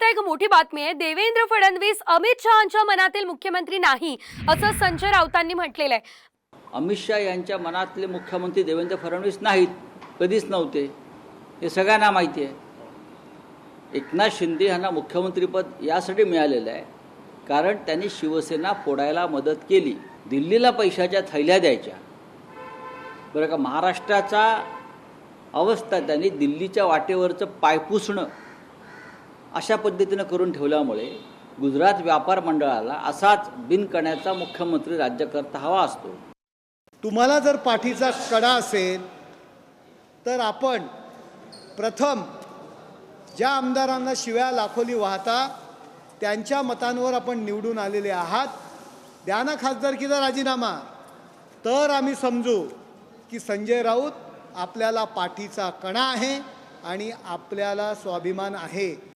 आता एक मोठी बातमी आहे। देवेंद्र फडणवीस अमित शहांच्या मनातील मुख्यमंत्री नाही असं संजय राऊतांनी म्हटलेलं आहे। अमित शहा यांच्या मनातले मुख्यमंत्री देवेंद्र फडणवीस नाहीत, कधीच नव्हते, हे सगळ्यांना माहिती आहे। एकनाथ शिंदे यांना मुख्यमंत्रीपद यासाठी मिळालेलं आहे कारण त्यांनी शिवसेना फोडायला मदत केली, दिल्लीला पैशाच्या थैल्या द्यायच्या। बरं का, महाराष्ट्राचा अवस्था त्यांनी दिल्लीच्या वाटेवरचं पायपुसणं अशा पद्धतीनं करून ठेवल्यामुळे गुजरात व्यापार मंडळाला असाच बिनकण्याचा मुख्यमंत्री राज्यकर्ता हवा असतो। तुम्हाला जर पाठीचा कडा असेल तर आपण प्रथम ज्या आमदारांना शिव्या लाखोली वाहता त्यांच्या मतांवर आपण निवडून आलेले आहात, द्या ना खासदारकीचा राजीनामा, तर आम्ही समजू की संजय राऊत आपल्याला पाठीचा कणा आहे आणि आपल्याला स्वाभिमान आहे।